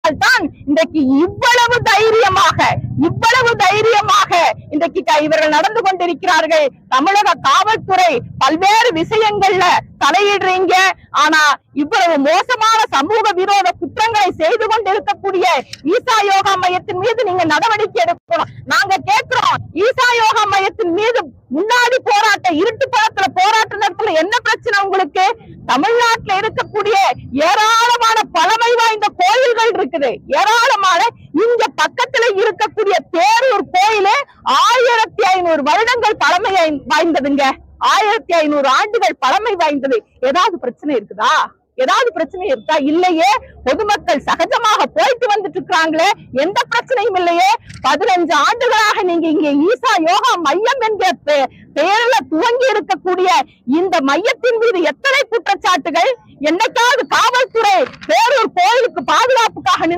காரணத்தினால் தான் இன்றைக்கு இவ்வளவு தைரியமாக இன்றைக்கு இவர்கள் நடந்து கொண்டிருக்கிறார்கள். தமிழக காவல்துறை பல்வேறு விஷயங்கள்ல தலையிடுறீங்க, ஆனா இவ்வளவு மோசமான சமூக விரோத குற்றங்களை செய்து கொண்டிருக்கக்கூடிய ஈசா யோகா மையத்தின் மீது நீங்க நடவடிக்கை எடுக்கணும். நாங்க கேட்கிறோம், ஈசா யோகா மையத்தின் மீது முன்னாடி இருட்டு பழத்துல போராட்ட நேரத்துல என்ன பிரச்சனை உங்களுக்கு? தமிழ்நாட்டுல இருக்கக்கூடிய ஏராளமான பழமை வாய்ந்த கோயில்கள் இருக்குது, ஏராளமான. இங்க பக்கத்துல இருக்கக்கூடிய தேரூர் கோயிலே 1500 வருடங்கள் பழமை வாய்ந்ததுங்க. 1500 ஆண்டுகள் பழமை வாய்ந்தது. ஏதாவது பிரச்சனை இருக்குதா? இல்லையே. பொதுமக்கள் சகஜமாக போயிட்டு வந்துட்டு இருக்காங்களே, எந்த பிரச்சனையும் இல்லையே. 15 ஆண்டுகளாக நீங்க இங்க ஈசா யோகா மையம் என்ற பெயர்ல துவங்கி இருக்கக்கூடிய இந்த மையத்தின் மீது எத்தனை குற்றச்சாட்டுகள்? என்னைக்காவது காவல்துறை பேரூர் கோயிலுக்கு பாதுகாப்புக்காக